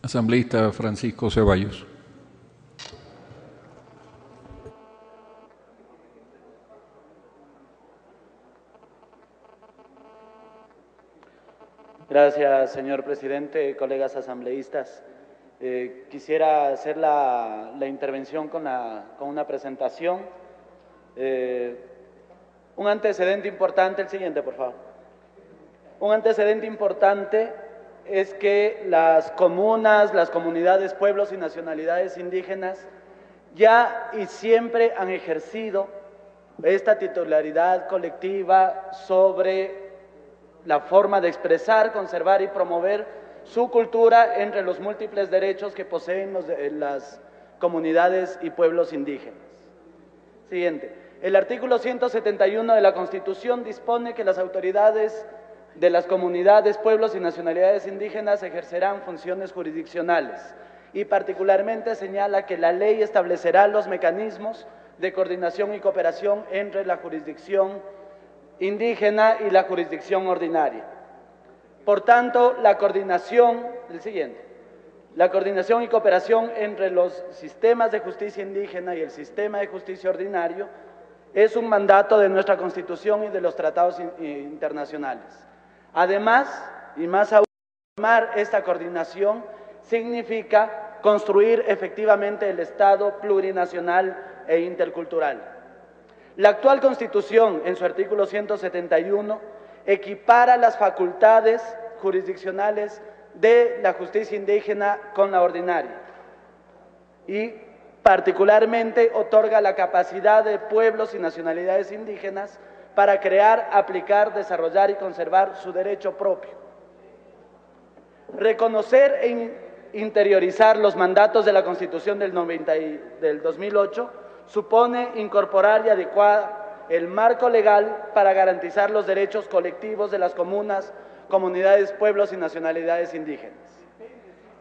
Asambleísta Francisco Ceballos. Gracias, señor presidente, colegas asambleístas. Quisiera hacer la intervención con una presentación. Un antecedente importante, el siguiente, por favor. Un antecedente importante es que las comunas, las comunidades, pueblos y nacionalidades indígenas ya y siempre han ejercido esta titularidad colectiva sobre la forma de expresar, conservar y promover su cultura entre los múltiples derechos que poseen las comunidades y pueblos indígenas. Siguiente. El artículo 171 de la Constitución dispone que las autoridades de las comunidades, pueblos y nacionalidades indígenas ejercerán funciones jurisdiccionales y particularmente señala que la ley establecerá los mecanismos de coordinación y cooperación entre la jurisdicción indígena y la jurisdicción ordinaria. Por tanto, la coordinación y cooperación entre los sistemas de justicia indígena y el sistema de justicia ordinario es un mandato de nuestra Constitución y de los tratados internacionales. Además, y más aún, formar esta coordinación significa construir efectivamente el Estado plurinacional e intercultural. La actual Constitución, en su artículo 171, equipara las facultades jurisdiccionales de la justicia indígena con la ordinaria y particularmente otorga la capacidad de pueblos y nacionalidades indígenas para crear, aplicar, desarrollar y conservar su derecho propio. Reconocer e interiorizar los mandatos de la Constitución del 2008 supone incorporar y adecuar el marco legal para garantizar los derechos colectivos de las comunas, comunidades, pueblos y nacionalidades indígenas.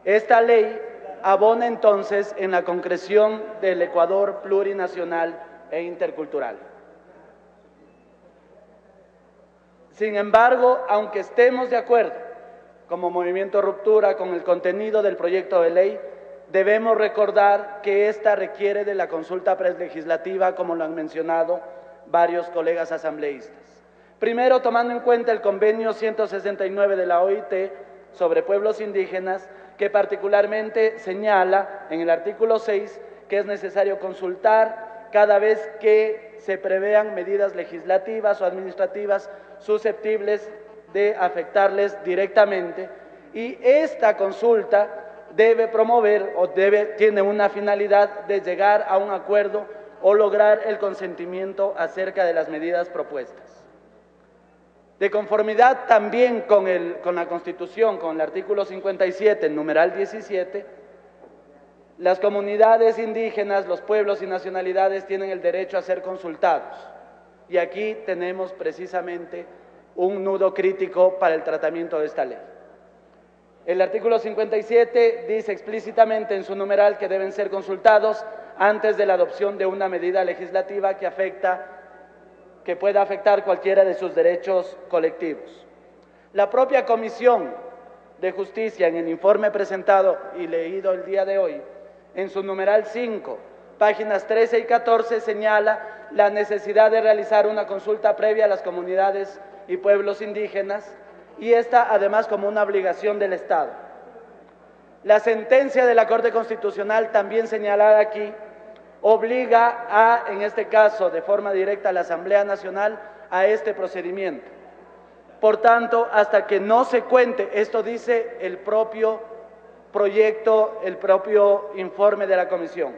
Esta ley abona entonces en la concreción del Ecuador plurinacional e intercultural. Sin embargo, aunque estemos de acuerdo como Movimiento Ruptura con el contenido del proyecto de ley, debemos recordar que ésta requiere de la consulta prelegislativa, como lo han mencionado varios colegas asambleístas. Primero, tomando en cuenta el convenio 169 de la OIT sobre pueblos indígenas, que particularmente señala en el artículo 6 que es necesario consultar cada vez que se prevean medidas legislativas o administrativas susceptibles de afectarles directamente, y esta consulta debe promover o tiene una finalidad de llegar a un acuerdo o lograr el consentimiento acerca de las medidas propuestas. De conformidad también con la Constitución, con el artículo 57, el numeral 17, las comunidades indígenas, los pueblos y nacionalidades tienen el derecho a ser consultados. Y aquí tenemos precisamente un nudo crítico para el tratamiento de esta ley. El artículo 57 dice explícitamente en su numeral que deben ser consultados antes de la adopción de una medida legislativa que pueda afectar cualquiera de sus derechos colectivos. La propia Comisión de Justicia, en el informe presentado y leído el día de hoy, en su numeral 5, páginas 13 y 14, señala la necesidad de realizar una consulta previa a las comunidades y pueblos indígenas, y esta además como una obligación del Estado. La sentencia de la Corte Constitucional, también señalada aquí, obliga en este caso, de forma directa a la Asamblea Nacional a este procedimiento. Por tanto, hasta que no se cuente, esto dice el propio proyecto, el propio informe de la Comisión,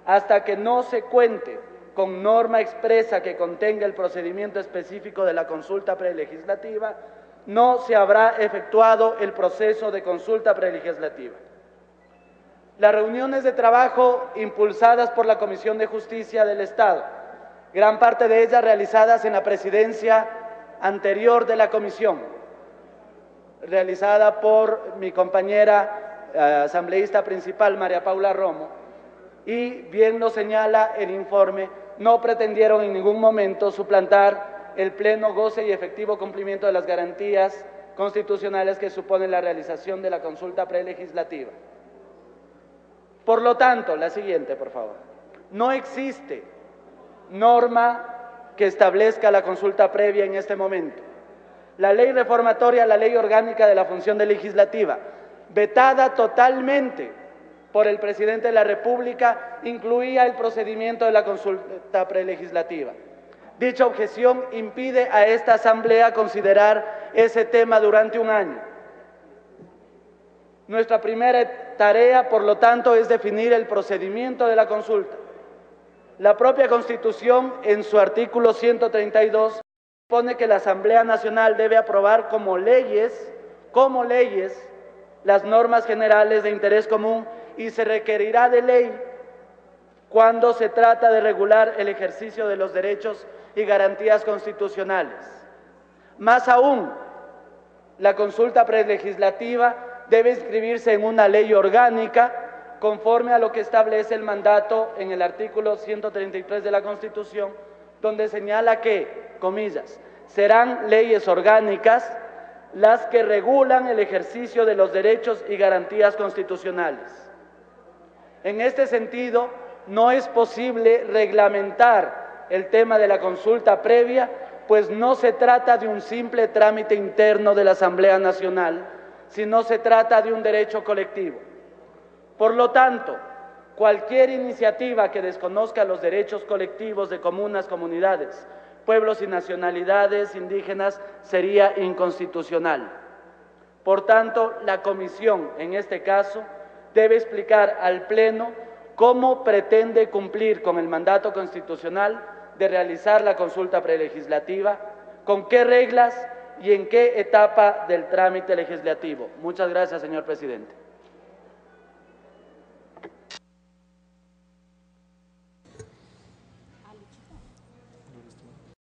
hasta que no se cuente con norma expresa que contenga el procedimiento específico de la consulta prelegislativa, no se habrá efectuado el proceso de consulta prelegislativa. Las reuniones de trabajo impulsadas por la Comisión de Justicia del Estado, gran parte de ellas realizadas en la presidencia anterior de la Comisión, realizada por mi compañera asambleísta principal, María Paula Romo, y bien lo señala el informe, no pretendieron en ningún momento suplantar el pleno goce y efectivo cumplimiento de las garantías constitucionales que supone la realización de la consulta prelegislativa. Por lo tanto, la siguiente, por favor. No existe norma que establezca la consulta previa en este momento. La ley reformatoria, la ley orgánica de la función legislativa, vetada totalmente por el presidente de la República, incluía el procedimiento de la consulta prelegislativa. Dicha objeción impide a esta Asamblea considerar ese tema durante un año. Nuestra primera tarea, por lo tanto, es definir el procedimiento de la consulta. La propia Constitución, en su artículo 132, pone que la Asamblea Nacional debe aprobar como leyes, las normas generales de interés común y se requerirá de ley cuando se trata de regular el ejercicio de los derechos y garantías constitucionales. Más aún, la consulta prelegislativa debe inscribirse en una ley orgánica conforme a lo que establece el mandato en el artículo 133 de la Constitución, donde señala que, comillas, serán leyes orgánicas las que regulan el ejercicio de los derechos y garantías constitucionales. En este sentido, no es posible reglamentar el tema de la consulta previa, pues no se trata de un simple trámite interno de la Asamblea Nacional, sino se trata de un derecho colectivo. Por lo tanto, cualquier iniciativa que desconozca los derechos colectivos de comunas, comunidades, pueblos y nacionalidades indígenas sería inconstitucional. Por tanto, la Comisión, en este caso, debe explicar al Pleno cómo pretende cumplir con el mandato constitucional de realizar la consulta prelegislativa, con qué reglas y en qué etapa del trámite legislativo. Muchas gracias, señor presidente.